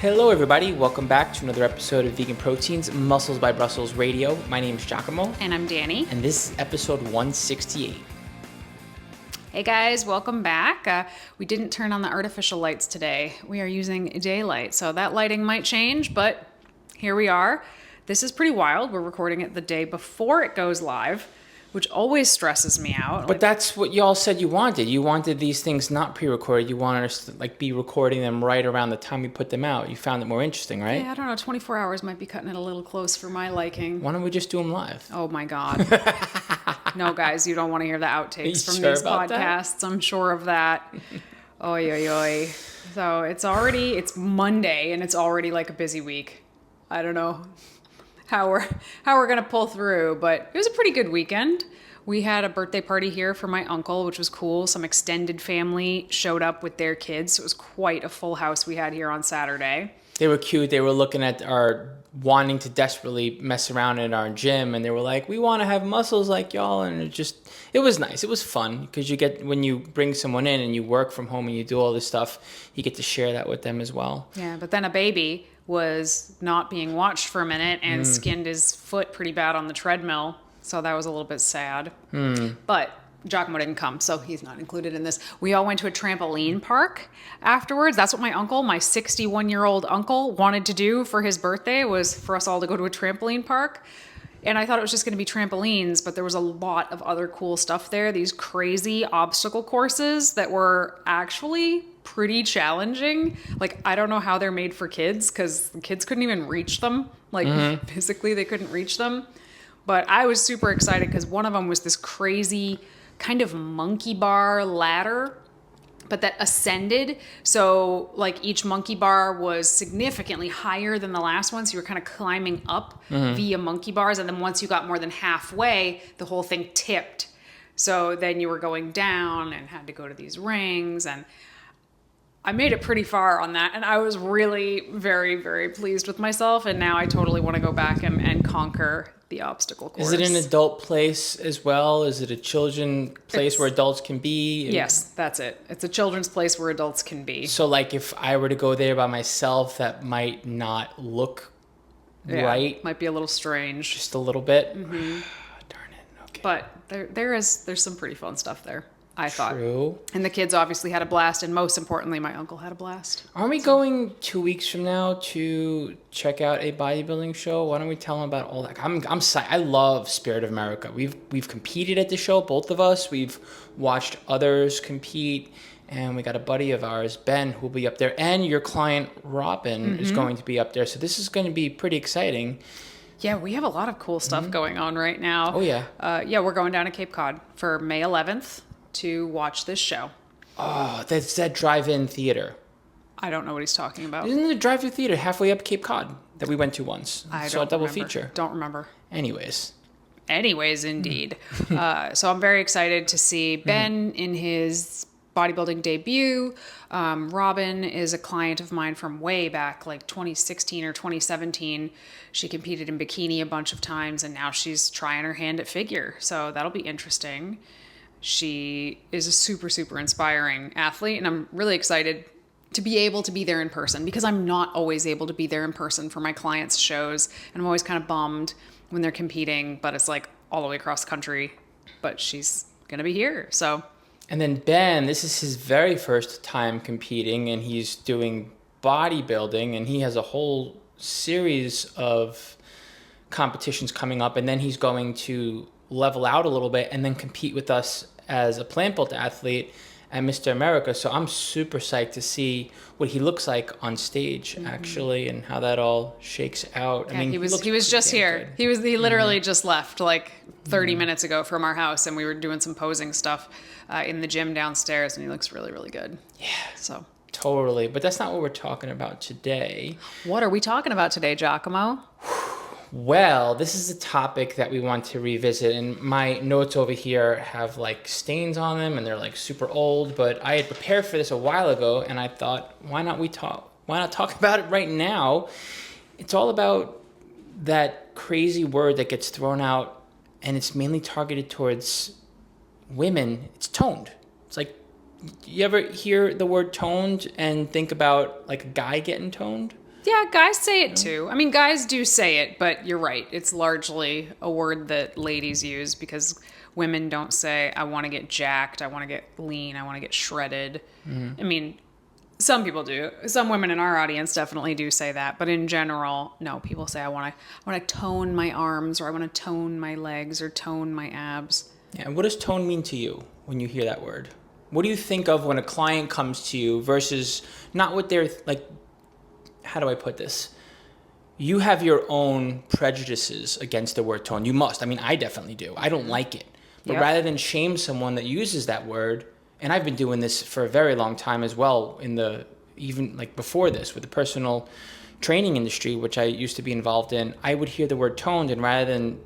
Hello, everybody. Welcome back to another episode of Vegan Proteins, Muscles by Brussels Radio. My name is Giacomo. And I'm Danny. And this is episode 168. Hey guys, welcome back. We didn't turn on the artificial lights today. We are using daylight, so that lighting might change, but here we are. This is pretty wild. We're recording it the day before it goes live, which always stresses me out. But that's what y'all said you wanted. You wanted these things not pre-recorded. You wanted us to be recording them right around the time we put them out. You found it more interesting, right? Yeah, I don't know. 24 hours might be cutting it a little close for my liking. Why don't we just do them live? Oh my God. No, guys, you don't want to hear the outtakes from these podcasts. I'm sure of that. Oy, oy, oy. So it's Monday and it's already like a busy week. I don't know how we're gonna pull through, but it was a pretty good weekend. We had a birthday party here for my uncle, which was cool. Some extended family showed up with their kids. So it was quite a full house we had here on Saturday. They were cute. They were looking at wanting to desperately mess around in our gym, and they were like, we want to have muscles like y'all. And it was nice. It was fun because when you bring someone in and you work from home and you do all this stuff, you get to share that with them as well. Yeah, but then a baby was not being watched for a minute and skinned his foot pretty bad on the treadmill. So that was a little bit sad. But Giacomo didn't come, so he's not included in this. We all went to a trampoline park afterwards. That's what my 61-year-old uncle, wanted to do for his birthday, was for us all to go to a trampoline park. And I thought it was just going to be trampolines, but there was a lot of other cool stuff there. These crazy obstacle courses that were actually pretty challenging. I don't know how they're made for kids because the kids couldn't even reach them. Physically, they couldn't reach them. But I was super excited because one of them was this crazy kind of monkey bar ladder, but that ascended. So each monkey bar was significantly higher than the last one. So you were kind of climbing up via monkey bars. And then once you got more than halfway, the whole thing tipped. So then you were going down and had to go to these rings. And I made it pretty far on that. And I was really very, very pleased with myself. And now I totally want to go back and conquer the obstacle course. Is it an adult place as well? Is it a children's place where adults can be? Yes, that's it. It's a children's place where adults can be. So if I were to go there by myself, that might not look right. Might be a little strange. Just a little bit. Mm-hmm. Darn it. Okay. But there's some pretty fun stuff there, I thought. True. And the kids obviously had a blast, and most importantly, my uncle had a blast. Aren't we going 2 weeks from now to check out a bodybuilding show? Why don't we tell them about all that? I'm psyched. I love Spirit of America. We've competed at the show, both of us. We've watched others compete, and we got a buddy of ours, Ben, who'll be up there, and your client Robin is going to be up there. So this is going to be pretty exciting. Yeah, we have a lot of cool stuff going on right now. Oh yeah. We're going down to Cape Cod for May 11th. To watch this show. Oh, that's that drive-in theater. I don't know what he's talking about. Isn't the drive-in theater halfway up Cape Cod that we went to once? I saw a double remember. feature. Don't remember. Anyways, indeed. So I'm very excited to see Ben in his bodybuilding debut. Robin is a client of mine from way back, 2016 or 2017. She competed in bikini a bunch of times, and now she's trying her hand at figure. So that'll be interesting. She is a super, super inspiring athlete, and I'm really excited to be able to be there in person because I'm not always able to be there in person for my clients' shows, and I'm always kind of bummed when they're competing, but it's all the way across the country, but she's going to be here, so. And then Ben, this is his very first time competing, and he's doing bodybuilding, and he has a whole series of competitions coming up, and then he's going to level out a little bit and then compete with us as a plant-built athlete at Mr. America. So I'm super psyched to see what he looks like on stage, actually, and how that all shakes out. Yeah, I mean, he was just here. Good. He literally just left 30 minutes ago from our house, and we were doing some posing stuff in the gym downstairs, and he looks really, really good. Yeah. So totally. But that's not what we're talking about today. What are we talking about today, Giacomo? Well, this is a topic that we want to revisit, and my notes over here have stains on them, and they're super old, but I had prepared for this a while ago, and I thought, why not talk about it right now? It's all about that crazy word that gets thrown out, and it's mainly targeted towards women. It's toned. It's you ever hear the word toned and think about a guy getting toned? Yeah, guys say it too. I mean, guys do say it, but you're right. It's largely a word that ladies use because women don't say, I want to get jacked, I want to get lean, I want to get shredded. I mean, some people do. Some women in our audience definitely do say that, but in general, no, people say, I want to tone my arms, or I want to tone my legs, or tone my abs. Yeah, and what does tone mean to you when you hear that word? What do you think of when a client comes to you versus not what they're like, how do I put this? You have your own prejudices against the word tone. You must. I mean, I definitely do. I don't like it. But Yep. rather than shame someone that uses that word, and I've been doing this for a very long time as well, even like before this with the personal training industry, which I used to be involved in, I would hear the word toned, and rather than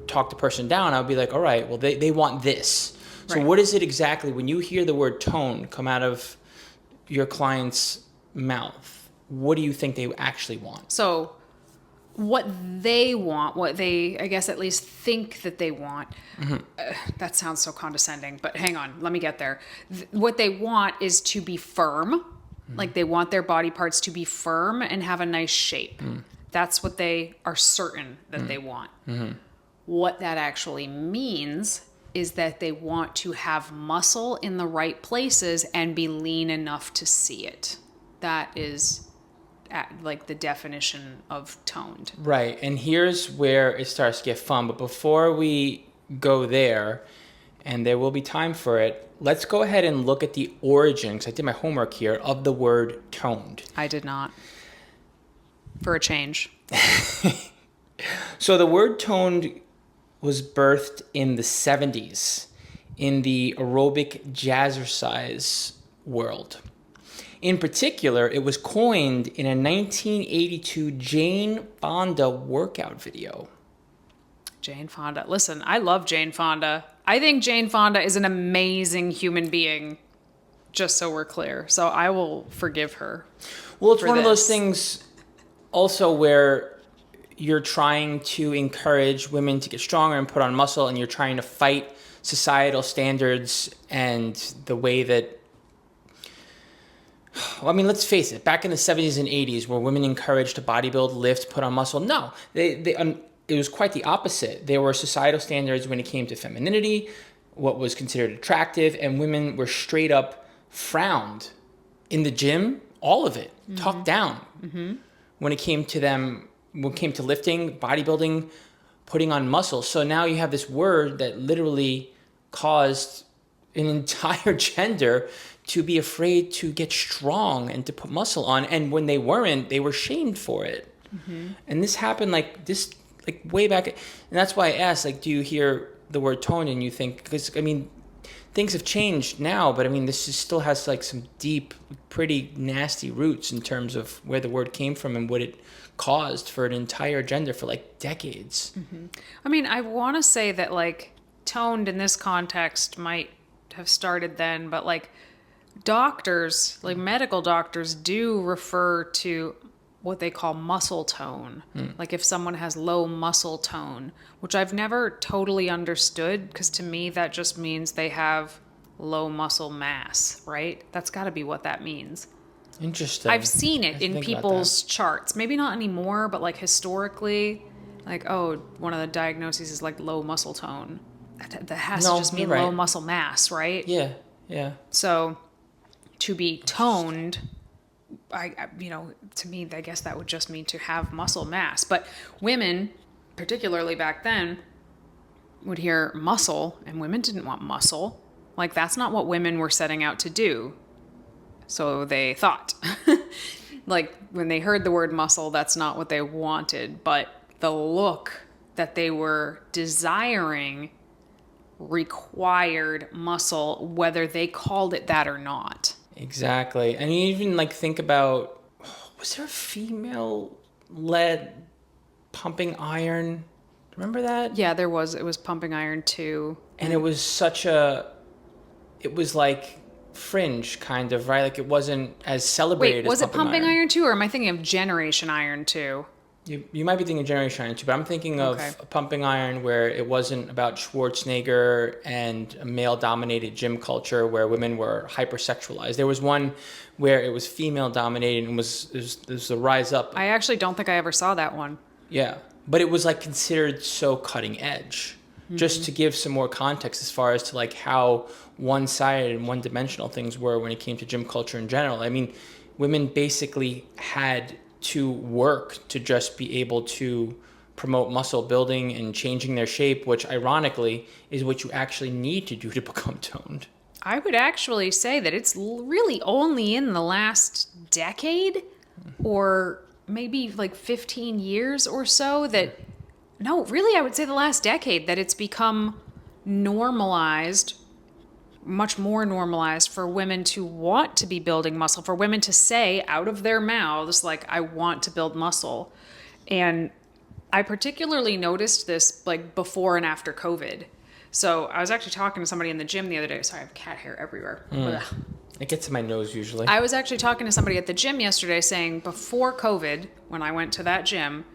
talk the person down, I would be like, all right, well, they want this. So Right. what is it exactly when you hear the word tone come out of your client's mouth? What do you think they actually want? So, what they want, what they, I guess, at least think that they want, that sounds so condescending, but hang on, let me get there. What they want is to be firm. Like they want their body parts to be firm and have a nice shape. That's what they are certain that they want. What that actually means is that they want to have muscle in the right places and be lean enough to see it. That is like the definition of toned. Right, and here's where it starts to get fun. But before we go there, and there will be time for it, let's go ahead and look at the origin, because I did my homework here, of the word toned. I did not. For a change. So the word toned was birthed in the 70s in the aerobic jazzercise world. In particular, it was coined in a 1982 Jane Fonda workout video. Jane Fonda. Listen, I love Jane Fonda. I think Jane Fonda is an amazing human being, just so we're clear. So I will forgive her. Well, it's for one of those this. things also where you're trying to encourage women to get stronger and put on muscle, and you're trying to fight societal standards and the way that, well, I mean, let's face it, back in the 70s and 80s, were women encouraged to bodybuild, lift, put on muscle? No, it was quite the opposite. There were societal standards when it came to femininity, what was considered attractive, and women were straight up frowned in the gym, all of it, talked down when it came to them, when it came to lifting, bodybuilding, putting on muscle. So now you have this word that literally caused an entire gender to be afraid to get strong and to put muscle on, and when they weren't, they were shamed for it. And this happened like way back, and that's why I asked, like, do you hear the word tone and you think, because I mean, things have changed now, but I mean, still has like some deep, pretty nasty roots in terms of where the word came from and what it caused for an entire gender for like decades. I mean, I want to say that like toned in this context might have started then, but like doctors, like medical doctors, do refer to what they call muscle tone. Like if someone has low muscle tone, which I've never totally understood, because to me that just means they have low muscle mass, right? That's got to be what that means. Interesting. I've seen it in think about people's charts. Maybe not anymore, but like historically, like, oh, one of the diagnoses is like low muscle tone. That has to just mean you're right. low muscle mass, right? Yeah. So to be toned, to me, I guess that would just mean to have muscle mass. But women, particularly back then, would hear muscle, and women didn't want muscle. Like, that's not what women were setting out to do. So they thought. Like, when they heard the word muscle, that's not what they wanted. But the look that they were desiring required muscle, whether they called it that or not. Exactly. And you even like think about, was there a female-led pumping iron? Remember that? Yeah, there was. It was pumping iron too. And it was it was like fringe kind of, right? Like it wasn't as celebrated Wait, was as it pumping iron too, or am I thinking of Generation Iron too? You might be thinking Generation Iron too, but I'm thinking of Okay. Pumping Iron, where it wasn't about Schwarzenegger and a male-dominated gym culture where women were hypersexualized. There was one where it was female-dominated and was a rise up. I actually don't think I ever saw that one. Yeah, but it was like considered so cutting edge. Just to give some more context as far as to like how one-sided and one-dimensional things were when it came to gym culture in general. I mean, women basically had to work to just be able to promote muscle building and changing their shape, which ironically is what you actually need to do to become toned. I would actually say that it's really only in the last decade or maybe like 15 years or so that, no, really, I would say the last decade that it's become normalized, much more normalized for women to want to be building muscle, for women to say out of their mouths, like, I want to build muscle. And I particularly noticed this like before and after COVID. So I was actually talking to somebody in the gym the other day. Sorry, I have cat hair everywhere. It gets in my nose usually. I was actually talking to somebody at the gym yesterday saying before COVID, when I went to that gym,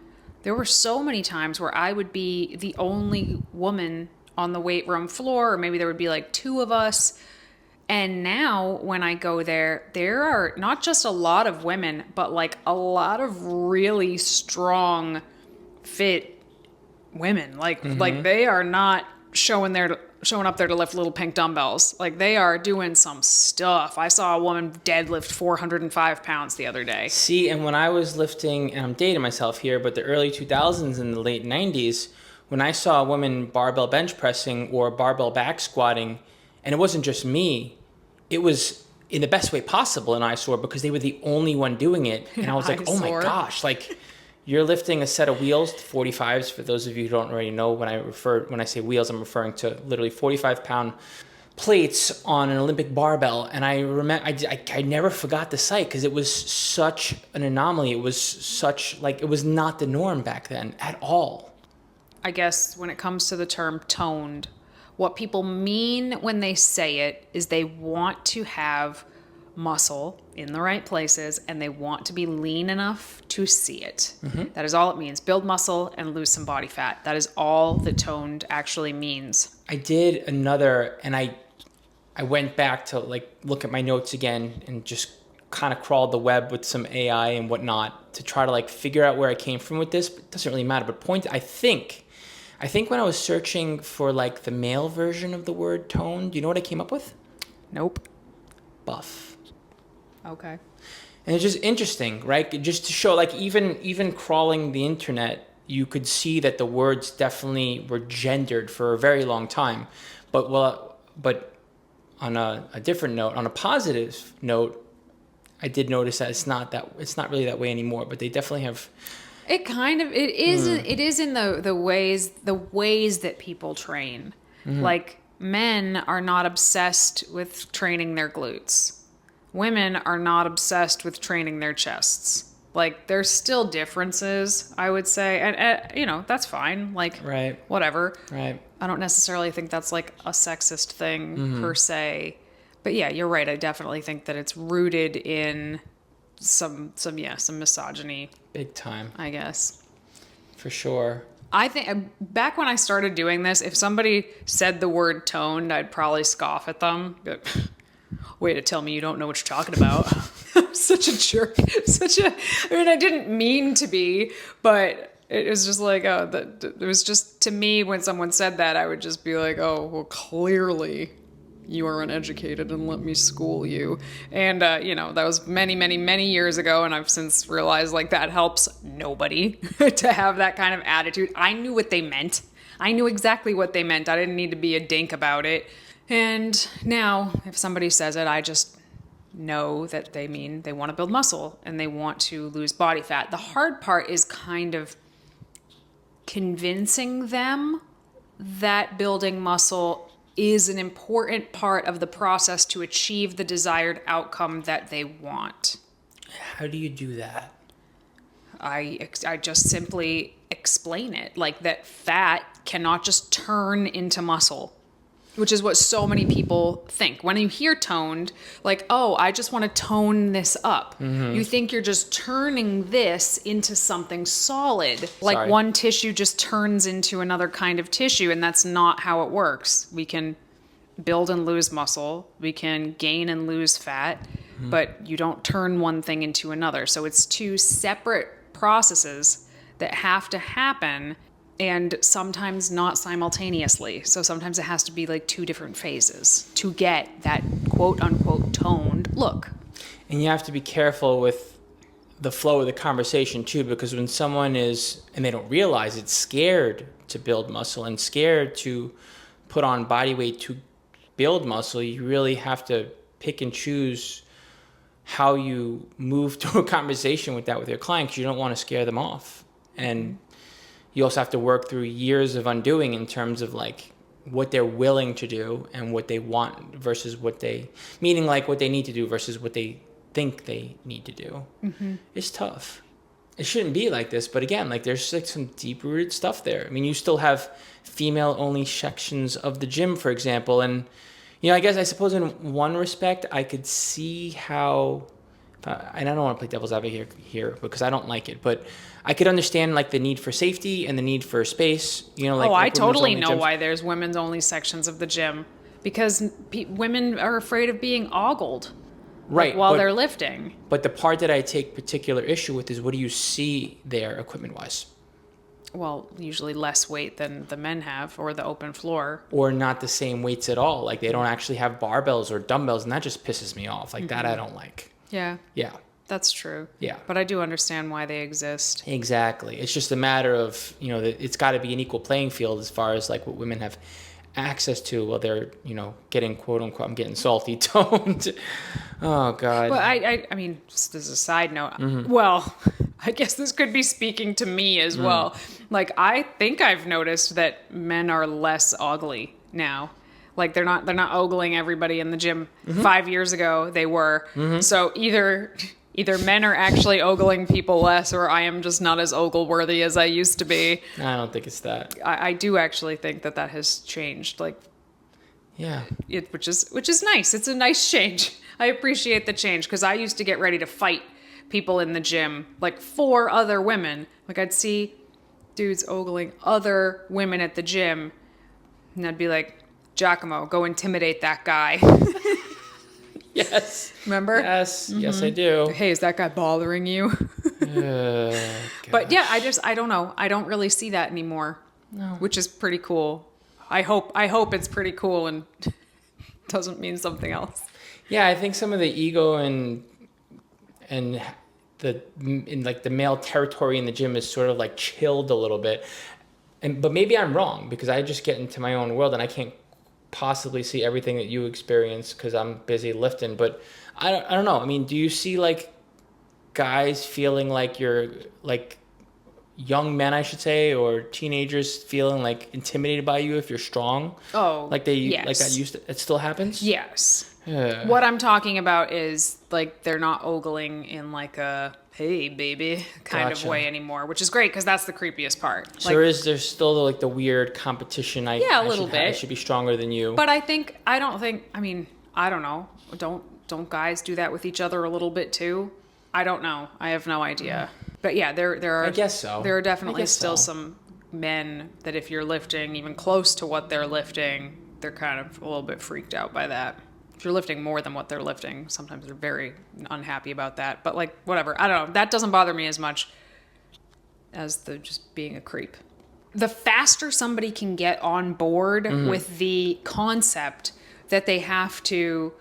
there were so many times where I would be the only woman on the weight room floor, or maybe there would be like two of us. And now when I go there, there are not just a lot of women, but like a lot of really strong, fit women. Like they are not showing up there to lift little pink dumbbells. Like they are doing some stuff. I saw a woman deadlift 405 pounds the other day. See, and when I was lifting, and I'm dating myself here, but the early 2000s and the late 90s, when I saw a woman barbell bench pressing or barbell back squatting, and it wasn't just me, it was in the best way possible an eyesore because they were the only one doing it. And I was like, oh my gosh, like you're lifting a set of wheels, 45s, for those of you who don't already know, when I say wheels, I'm referring to literally 45-pound plates on an Olympic barbell. And I remember, I never forgot the sight because it was such an anomaly. It was such, like, it was not the norm back then at all. I guess when it comes to the term toned, what people mean when they say it is they want to have muscle in the right places and they want to be lean enough to see it. That is all it means. Build muscle and lose some body fat. That is all that toned actually means. I did another, and I went back to like look at my notes again and just kind of crawled the web with some AI and whatnot to try to like figure out where I came from with this, but it doesn't really matter. But I think when I was searching for like the male version of the word tone, do you know what I came up with? Nope. Buff. Okay. And it's just interesting, right? Just to show, like, even crawling the internet, you could see that the words definitely were gendered for a very long time. But on a different note, on a positive note, I did notice that it's not really that way anymore. But they definitely have. It is in the ways that people train. Like men are not obsessed with training their glutes. Women are not obsessed with training their chests. Like there's still differences, I would say, and that's fine. Like Right. Whatever. Right. I don't necessarily think that's like a sexist thing per se, but yeah, you're right. I definitely think that it's rooted in some misogyny. Big time. I guess. For sure. I think back when I started doing this, if somebody said the word toned, I'd probably scoff at them. Way to tell me you don't know what you're talking about. I'm such a jerk. I didn't mean to be, but it was just like, it was just, to me, when someone said that, I would just be like, oh, well, clearly you are uneducated and let me school you. And, that was many, many, many years ago. And I've since realized like that helps nobody to have that kind of attitude. I knew what they meant. I knew exactly what they meant. I didn't need to be a dink about it. And now if somebody says it, I just know that they mean they want to build muscle and they want to lose body fat. The hard part is kind of convincing them that building muscle is an important part of the process to achieve the desired outcome that they want. How do you do that? I just simply explain it, like that fat cannot just turn into muscle. which is what so many people think. When you hear toned, like, oh, I just want to tone this up. You think you're just turning this into something solid. Like Sorry. one tissue just turns into another kind of tissue, and that's not how it works. We can build and lose muscle. We can gain and lose fat, but you don't turn one thing into another. So it's two separate processes that have to happen, and sometimes not simultaneously. So sometimes it has to be like two different phases to get that quote unquote toned look. And you have to be careful with the flow of the conversation too, because when someone is, and they don't realize it's, scared to build muscle and scared to put on body weight to build muscle, you really have to pick and choose how you move to a conversation with your client, because you don't want to scare them off. And you also have to work through years of undoing in terms of like what they're willing to do and what they want versus what they, meaning like what they need to do versus what they think they need to do. It's tough. It shouldn't be like this, but again, like there's like some deep rooted stuff there. I mean, you still have female only sections of the gym, for example. And, you know, I suppose in one respect, I could see how, and I don't want to play devil's advocate here because I don't like it, but I could understand like the need for safety and the need for space, you know, like, I like totally women's know only gyms. why there's women's only sections of the gym, because women are afraid of being ogled Right. while they're lifting. But the part that I take particular issue with is what do you see there equipment wise? Well, usually less weight than the men have, or the open floor. Or not the same weights at all. Like they don't actually have barbells or dumbbells, and that just pisses me off. Like that I don't like. Yeah. Yeah. That's true. Yeah. But I do understand why they exist. Exactly. It's just a matter of, you know, it's got to be an equal playing field as far as like what women have access to while they're, you know, getting quote unquote, I'm getting salty, toned. Oh God. Well, I mean, just as a side note, well, I guess this could be speaking to me as well. Like, I think I've noticed that men are less ugly now. Like they're not ogling everybody in the gym. 5 years ago they were. So either men are actually ogling people less, or I am just not as ogle worthy as I used to be. I don't think it's that. I do actually think that has changed. Like, Yeah. which is nice. It's a nice change. I appreciate the change, because I used to get ready to fight people in the gym, like 4 other women. Like I'd see dudes ogling other women at the gym, and I'd be like, Giacomo, go intimidate that guy. Yes. Remember? Yes. Yes, I do. Hey, is that guy bothering you? But yeah, I don't know. I don't really see that anymore. No. Which is pretty cool. I hope it's pretty cool and doesn't mean something else. Yeah, I think some of the ego and the in like the male territory in the gym is sort of like chilled a little bit. But maybe I'm wrong, because I just get into my own world and I can't possibly see everything that you experience because I'm busy lifting. But I don't know. I mean, do you see like guys feeling like you're like young men, I should say, or teenagers feeling like intimidated by you if you're strong? Oh, like they yes. like that it still happens? Yes. Yeah. What I'm talking about is like they're not ogling in like a hey baby kind of Gotcha. way anymore, which is great because that's the creepiest part. So there's still like the weird competition. Yeah, a little bit. I should be stronger than you. But I don't know. Don't guys do that with each other a little bit too? I don't know. I have no idea. But yeah, there are. I guess so. There are definitely still so. some men that if you're lifting even close to what they're lifting, they're kind of a little bit freaked out by that. If you're lifting more than what they're lifting, sometimes they're very unhappy about that. But like, whatever. I don't know. That doesn't bother me as much as the just being a creep. The faster somebody can get on board with the concept that they have to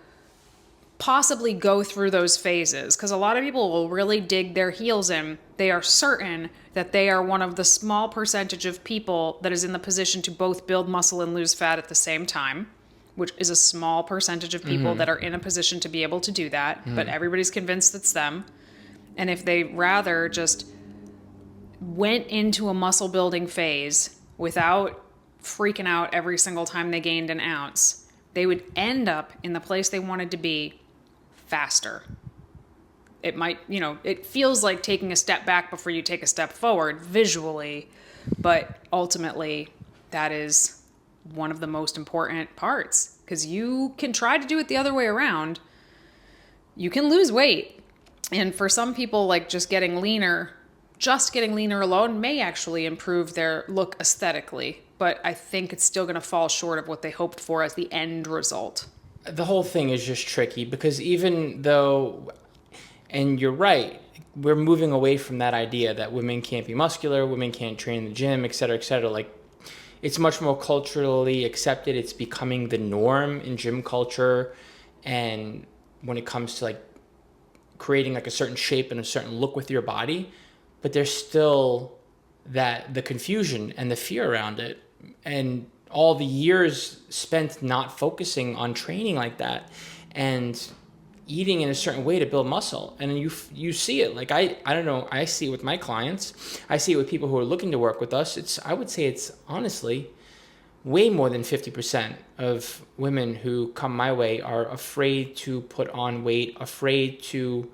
possibly go through those phases, because a lot of people will really dig their heels in. They are certain that they are one of the small percentage of people that is in the position to both build muscle and lose fat at the same time, which is a small percentage of people that are in a position to be able to do that, but everybody's convinced it's them. And if they rather just went into a muscle building phase without freaking out every single time they gained an ounce, they would end up in the place they wanted to be faster. It might, it feels like taking a step back before you take a step forward visually, but ultimately that is one of the most important parts, because you can try to do it the other way around. You can lose weight. And for some people, like just getting leaner alone may actually improve their look aesthetically. But I think it's still going to fall short of what they hoped for as the end result. The whole thing is just tricky because even though, and you're right, we're moving away from that idea that women can't be muscular, women can't train in the gym, et cetera, et cetera. Like, it's much more culturally accepted. It's becoming the norm in gym culture. And when it comes to like creating like a certain shape and a certain look with your body, but there's still the confusion and the fear around it. And all the years spent not focusing on training like that and eating in a certain way to build muscle. And you see it. Like, I don't know, I see it with my clients. I see it with people who are looking to work with us. I would say it's honestly way more than 50% of women who come my way are afraid to put on weight, afraid to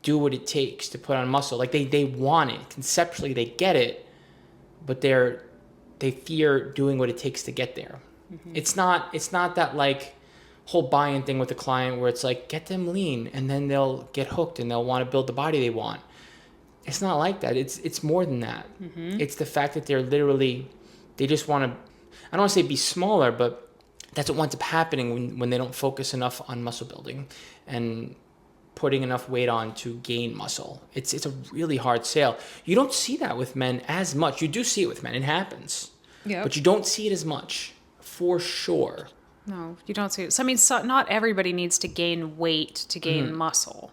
do what it takes to put on muscle. Like, they want it. Conceptually, they get it, but they fear doing what it takes to get there. Mm-hmm. It's not that like whole buy-in thing with the client where it's like, get them lean and then they'll get hooked and they'll want to build the body they want. It's not like that. It's more than that. Mm-hmm. It's the fact that they just want to, I don't want to say be smaller, but that's what winds up happening when they don't focus enough on muscle building and putting enough weight on to gain muscle. It's a really hard sale. You don't see that with men as much. You do see it with men. It happens. Yeah. But you don't see it as much, for sure. No, you don't see it. So, I mean, not everybody needs to gain weight to gain muscle.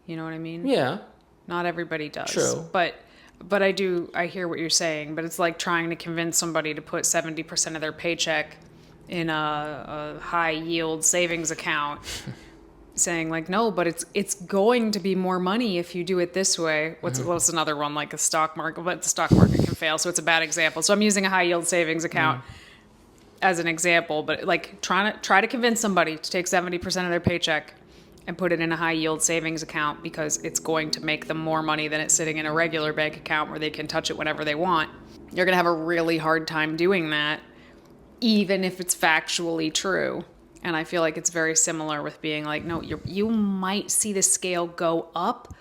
You know what I mean? Yeah. Not everybody does. True. But I hear what you're saying, but it's like trying to convince somebody to put 70% of their paycheck in a high yield savings account. Saying like, no, but it's going to be more money if you do it this way. What's another one, like a stock market? But the stock market can fail, so it's a bad example. So I'm using a high yield savings account as an example, but like try to convince somebody to take 70% of their paycheck and put it in a high yield savings account because it's going to make them more money than it's sitting in a regular bank account where they can touch it whenever they want. You're gonna have a really hard time doing that, even if it's factually true. And I feel like it's very similar with being like, no, you might see the scale go up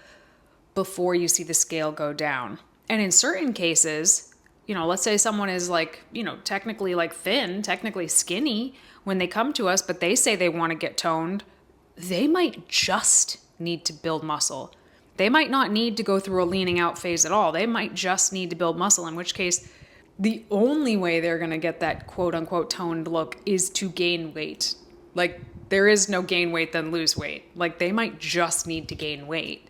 before you see the scale go down. And in certain cases, you know, let's say someone is like, you know, technically like thin, technically skinny when they come to us, but they say they want to get toned. They might just need to build muscle. They might not need to go through a leaning out phase at all. They might just need to build muscle, in which case the only way they're going to get that quote unquote toned look is to gain weight. Like, there is no gain weight then lose weight. Like, they might just need to gain weight.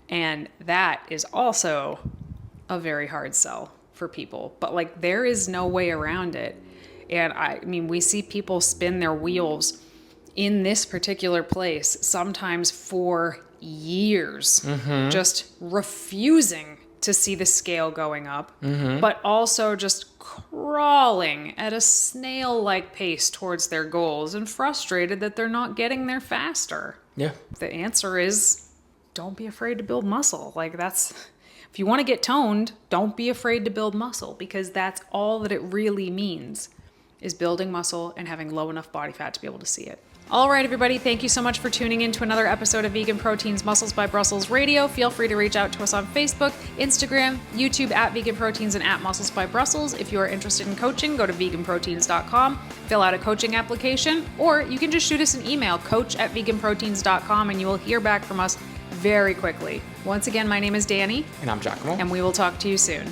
And that is also a very hard sell for people. But, like, there is no way around it. And, I mean, we see people spin their wheels in this particular place, sometimes for years, just refusing to see the scale going up, but also just crawling at a snail-like pace towards their goals and frustrated that they're not getting there faster. Yeah. The answer is don't be afraid to build muscle. Like, if you want to get toned, don't be afraid to build muscle, because that's all that it really means, is building muscle and having low enough body fat to be able to see it. All right, everybody, thank you so much for tuning in to another episode of Vegan Proteins Muscles by Brussels Radio. Feel free to reach out to us on Facebook, Instagram, YouTube at Vegan Proteins and at Muscles by Brussels. If you are interested in coaching, go to VeganProteins.com, fill out a coaching application, or you can just shoot us an email, coach@VeganProteins.com, and you will hear back from us very quickly. Once again, my name is Danny. And I'm Giacomo. And we will talk to you soon.